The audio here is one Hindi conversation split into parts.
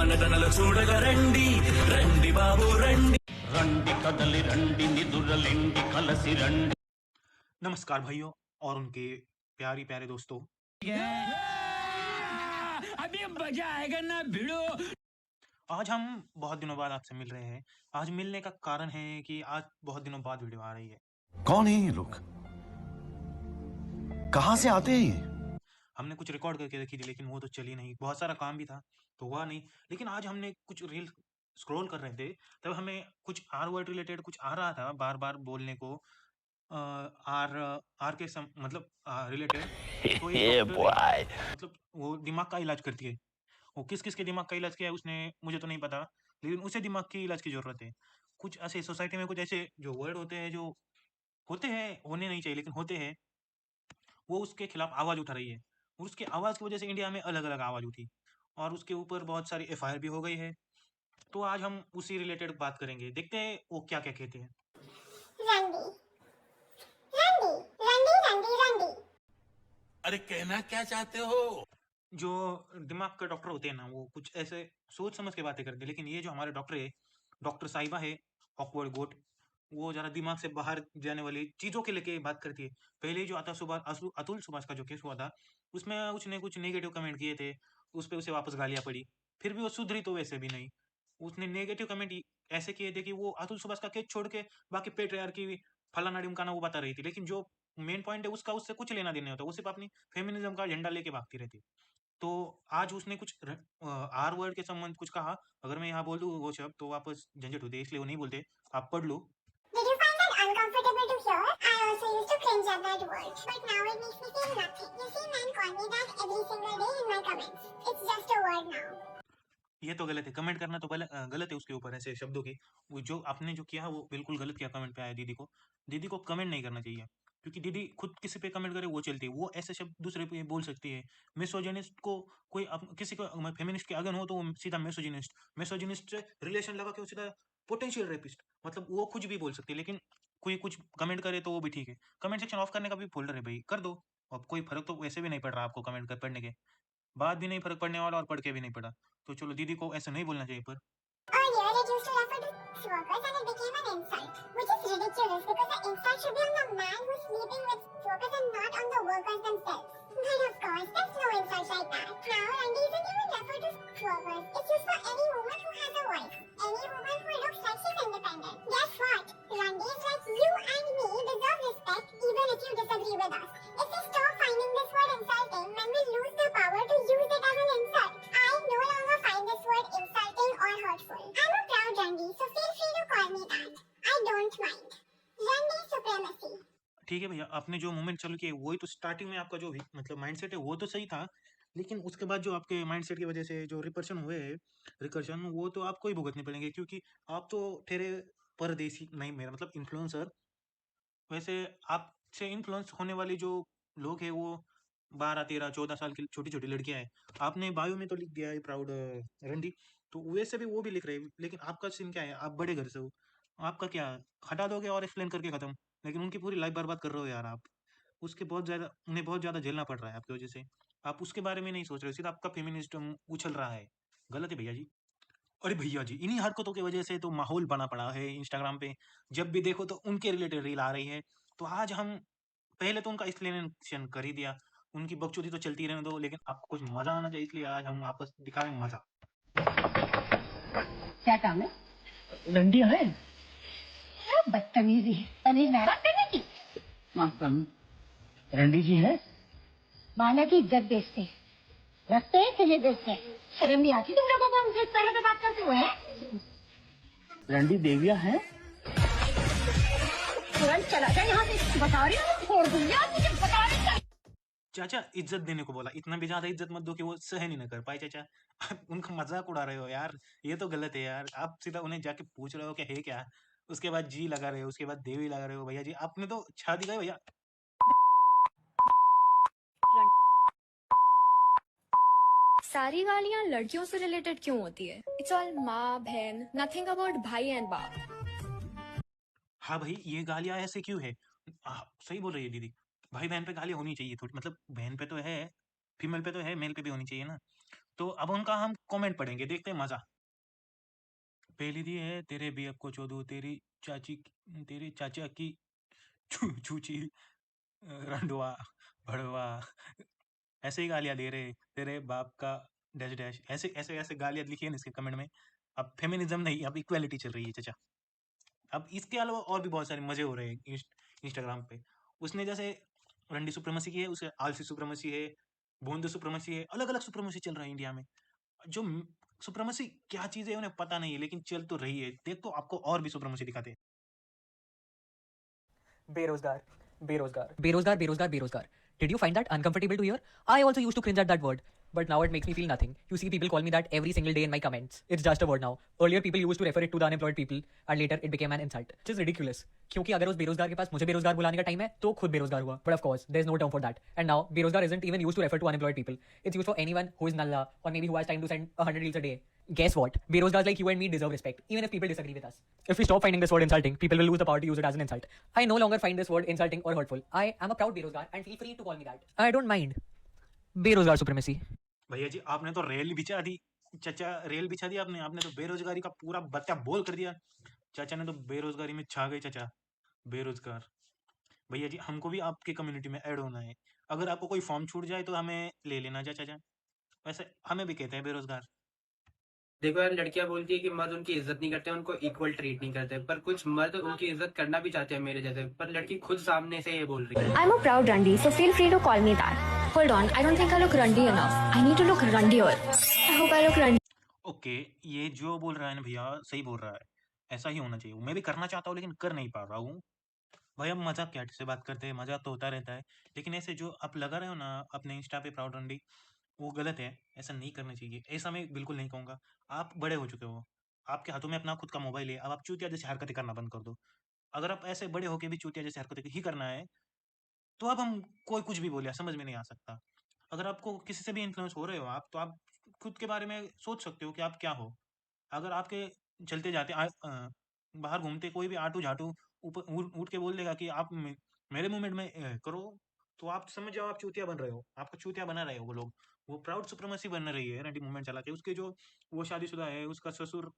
మానదనలు చూడగా రండి రండి బాబు రండి రండి కదలి రండి నిదురలిండి కలసి రండి। नमस्कार भाइयों और उनके प्यारी प्यारे दोस्तों। अभी मजा आएगा ना भिड़ो। आज हम बहुत दिनों बाद आपसे मिल रहे हैं। आज मिलने का कारण है कि आज बहुत दिनों बाद वीडियो आ रही है। कौन है ये लोग? कहां से आते हैं ये? हमने कुछ रिकॉर्ड करके रखी थी लेकिन वो तो चली नहीं, बहुत सारा काम भी था तो हुआ नहीं। लेकिन आज हमने कुछ रील स्क्रॉल कर रहे थे, तब हमें कुछ आर वर्ड रिलेटेड कुछ आ रहा था बार बार बोलने को। आर आर के मतलब रिलेटेड तो एक डॉक्टर मतलब वो दिमाग का इलाज करती है। वो किस किस के दिमाग का इलाज किया है उसने मुझे तो नहीं पता, लेकिन उसे दिमाग की इलाज की जरूरत है। कुछ ऐसे सोसाइटी में कुछ ऐसे जो वर्ड होते हैं जो होते हैं, होने नहीं चाहिए लेकिन होते हैं, वो उसके खिलाफ आवाज उठा रही है। और उसकी आवाज की वजह से इंडिया में अलग अलग आवाज उठी और उसके ऊपर बहुत सारी एफआईआर भी हो गई है। तो आज हम उसी रिलेटेड बात करेंगे, देखते हैं वो क्या क्या कहते हैं। रंडी रंडी रंडी रंडी रंडी। अरे कहना क्या चाहते हो? जो दिमाग के डॉक्टर होते हैं ना, वो कुछ ऐसे सोच समझ के बातें करते हैं, लेकिन ये जो हमारे डॉक्टर है, डॉक्टर साहिबा है, ऑकवर्ड गोट, वो जरा दिमाग से बाहर जाने वाली चीजों के लेके बात करती है। पहले ही जो अतुल सुभाष का जो केस हुआ था, उसमें उसने कुछ नेगेटिव कमेंट किए थे, उस पे उसे वापस गालियां पड़ी। फिर भी वो सुधरी तो वैसे भी नहीं। उसने नेगेटिव कमेंट ऐसे किए थे कि वो अतुल सुभाष का केस छोड़ के बाकी पेट्रियार्की फलाना ढिमकाना वो बता रही थी, लेकिन जो मेन पॉइंट है उसका उससे कुछ लेना देना नहीं होता। वो सिर्फ अपनी फेमिनिज्म का झंडा लेके भागती रहती है। तो आज उसने कुछ आर वर्ड के संबंध कुछ कहा। अगर मैं यहाँ बोल दूँ वो शब्द तो वापस झंझट होती है, इसलिए वो नहीं बोलते। आप पढ़ लो। Did you find that uncomfortable to hear? I also used to cringe at that word, but now it makes me feel nothing. You see, men call me that every single day in my comments. It's just a word now. ये तो गलत है, कमेंट करना तो गलत है उसके ऊपर ऐसे शब्दों की। वो जो आपने जो किया वो बिल्कुल गलत किया, कमेंट पे आया दीदी को। दीदी को कमेंट नहीं करना चाहिए, क्योंकि दीदी खुद किसी पे कमेंट करे वो चलती है, वो ऐसे शब्द दूसरे पे बोल सकती है। मिसोजिनिस्ट को कोई किसी को फेमिनिस्ट के अगेंस्ट हो तो वो सीधा मिसोजिनिस्ट, मिसोजिनिस्ट से रिलेशन लगा के वो सीधा पोटेंशियल रेपिस्ट, मतलब वो कुछ भी बोल सकती है। लेकिन कोई कुछ कमेंट करे तो वो भी ठीक है। कमेंट सेक्शन ऑफ करने का भी फोल्डर है भाई, कर दो। अब कोई फर्क तो वैसे भी नहीं पड़ रहा आपको कमेंट कर पढ़ने के बाद भी नहीं फर्क पड़ने वाला और पढ़ के भी नहीं पड़ा। तो चलो, दीदी को ऐसे नहीं बोलना चाहिए पर Earlier, it used to refer to workers and it became an insult, which is ridiculous because the insult should be on the man who's sleeping with workers and not on the workers themselves. But of course, there's no insult like that. Now, Randy isn't even referred to workers. It's used for any woman who has a wife. Any woman who looks like she's independent. Guess what? Randis like you and me deserve respect even if you disagree with us. If we stop finding this word insulting, men will lose the power to use it as an insult. I no longer find this word insulting or hurtful. I'm a proud Randi, so feel free to call me that. I don't mind. Randi supremacy. ठीक है भैया, आपने जो मूवमेंट चालू किया वही तो स्टार्टिंग में आपका जो मतलब माइंडसेट है वो तो सही था, लेकिन उसके बाद जो आपके माइंडसेट की वजह से जो रिकर्शन हुए हैं, रिकर्शन वो तो आपको ही भुगतने पड़ेंगे, क्योंकि आप तो ठहरे परदेसी नहीं, मेरा मतलब इन्फ्लुएंसर। वैसे आपसे इन्फ्लुएंस होने वाली जो लोग हैं वो 12, 13, 14 साल की छोटी छोटी लड़कियां हैं। आपने बायो में तो लिख दिया है प्राउड रंडी, तो वैसे भी वो भी लिख रहे हैं, लेकिन आपका सीन क्या है, आप बड़े घर से हो, आपका क्या हटा दोगे और एक्सप्लेन करके खत्म। लेकिन उनकी पूरी लाइफ बर्बाद कर रहे हो यार आप। उसके बहुत ज़्यादा उन्हें बहुत ज़्यादा झेलना पड़ रहा है आपकी वजह से। आप उसके बारे में नहीं सोच रहे हो, सीधा आपका फेमिनिज्म उछल रहा है। गलत है भैया जी। अरे भैया जी, इन्हीं हरकतों की वजह से तो माहौल बना पड़ा है इंस्टाग्राम पे। जब भी देखो तो उनके रिलेटेड रील आ रही है। तो आज हम पहले तो उनका एक्सप्लेनेशन कर ही दिया, उनकी बकचोदी तो चलती रहने दो, लेकिन आपको कुछ मजा आना चाहिए, इसलिए आज हम आपस दिखाएंगे मजा। क्या काम है? रंडी है। बदतमीजी तमीज नाराज करने की। माफ करना, रंडी जी है। माना की इज्जत बेचते रखते हैं चलिए बेचते हैं। शर्म नहीं आती तुम लोगों को? हमसे इस तरह से बात करते हुए रंडी देविया है। तुरंत चला जाए यहाँ से, बता रही हूँ छोड़ दूंगी आप मुझे, बता रही हूँ। चाचा इज्जत देने को बोला, इतना भी ज्यादा इज्जत मत दो कि वो सहन ही ना कर पाए। चाचा आप उनका मजाक उड़ा रहे हो यार, ये तो गलत है यार। आप सीधा उन्हें जाके पूछ रहे हो कि है क्या, उसके बाद जी लगा रहे हो, उसके बाद देवी लगा रहे हो। भैया जी आपने तो छा दिखाई भैया। सारी गालियाँ लड़कियों से रिलेटेड क्यों होती है? इट्स ऑल माँ बहन, नथिंग अबाउट भाई एंड बाप। हाँ भाई, ये गालियां ऐसे क्यों है? सही बोल रही है दीदी, भाई बहन पे गालियां होनी चाहिए थोड़ी, मतलब बहन पे तो है, फीमेल पे तो है, मेल पे भी होनी चाहिए ना। तो अब उनका हम कमेंट पढ़ेंगे, देखते हैं मजा। पहली दी है, तेरे बीएफ को चोदू, तेरी चाचा की चूची, रंडवा भड़वा, ऐसे ही गालियां दे रहे, तेरे बाप का डैश डैश, ऐसे ऐसे ऐसे गालियां लिखी है ना इसके कमेंट में। अब फेमिनिज्म नहीं, अब इक्वालिटी चल रही है चाचा। अब इसके अलावा और भी बहुत सारे मजे हो रहे हैं इंस्टाग्राम पे। उसने जैसे रंडी सुप्रीमेसी की है, उसे आलसी सुप्रीमेसी है, भोंदू सुप्रीमेसी है, अलग अलग सुप्रीमेसी चल रहा है इंडिया में। जो सुप्रीमेसी क्या चीज है उन्हें पता नहीं है, लेकिन चल तो रही है। देखो आपको और भी सुप्रीमेसी दिखाते हैं। बेरोजगार बेरोजगार बेरोजगार बेरोजगार बेरोजगार. Did you find that uncomfortable to hear? I also used to cringe at that word, but now it makes me feel nothing. You see, people call me that every single day in my comments. It's just a word now. Earlier, people used to refer it to the unemployed people, and later it became an insult, which is ridiculous. क्योंकि अगर उस बेरोजगार के पास मुझे बेरोजगार बुलाने का टाइम है तो खुद बेरोजगार हुआ. But of course, there's no term for that. And now बेरोजगार isn't even used to refer to unemployed people. It's used for anyone who is nalla or maybe who has time to send 100 reels a day. Guess what? Berozdars like you and me deserve respect, even if people disagree with us. If we stop finding this word insulting, people will lose the power to use it as an insult. I no longer find this word insulting or hurtful. I am a proud Berozgar and feel free to call me that. I don't mind. Berozgar supremacy. भैया जी आपने तो रेल बिछा दी, चाचा रेल बिछा दी आपने। आपने तो बेरोजगारी का पूरा बत्ता बोल कर दिया। चाचा ने तो बेरोजगारी में छा गए चाचा, बेरोजगार। भैया जी हमको भी आपकी कम्युनिटी में ऐड होना है। अगर आपको कोई फॉर्म छूट जाए तो हमें ले लेना चाचा। वैसे हमें भी कहते हैं बेरोजगार। देखो यार, लड़कियां बोलती है कि मर्द उनकी इज्जत नहीं करते, उनको इक्वल ट्रीट नहीं करते, पर कुछ मर्द उनकी इज्जत करना भी चाहते हैं मेरे जैसे, पर लड़की खुद सामने से ये बोल रही है। I'm a proud Randi, so feel free to call me that. Hold on, I don't think I look Randi enough. I need to look Randier. I hope I look Randi. Okay, ये जो बोल रहा है ना भैया सही बोल रहा है। ऐसा ही होना चाहिए। मैं भी करना चाहता हूँ लेकिन कर नहीं पा रहा हूँ। भाई अब मजाक क्या से बात करते हैं, मजाक तो होता रहता है। लेकिन ऐसे जो आप लगा रहे हो ना अपने इंस्टा पे प्राउड रंडी, वो गलत है। ऐसा नहीं करना चाहिए। ऐसा मैं बिल्कुल नहीं कहूँगा। आप बड़े हो चुके हो। आपके हाथों में अपना खुद का मोबाइल है। अब आप चूतिया जैसी हरकतें करना बंद कर दो। अगर आप ऐसे बड़े होके भी चूतिया जैसी हरकतें ही करना है, तो अब हम कोई कुछ भी बोले समझ में नहीं आ सकता। अगर आपको किसी से भी इन्फ्लुएंस हो रहे हो आप, तो आप खुद के बारे में सोच सकते हो कि आप क्या हो। अगर आपके चलते जाते बाहर घूमते कोई भी आटू-झाटू ऊपर उठ के बोल देगा कि आप मेरे मूवमेंट में करो, तो आप समझ जाओ आप चूतिया बन रहे हो। आपको चूतिया बना रहे हो वो लोग। वो प्राउड सुप्रीमेसी बन रही है रंडी मूवमेंट चला के। उसके जो वो शादीशुदा है, उसका ससुर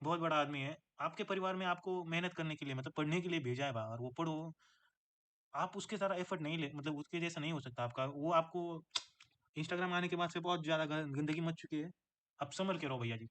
बहुत बड़ा आदमी है। आपके परिवार में आपको मेहनत करने के लिए मतलब पढ़ने के लिए भेजा है बाहर, वो पढ़ो। आप उसके सारा एफर्ट नहीं ले मतलब उसके जैसा नहीं हो सकता आपका। वो आपको इंस्टाग्राम आने के बाद से बहुत ज़्यादा ग गंदगी मच चुकी है। अब सँभल के रहो भैया जी।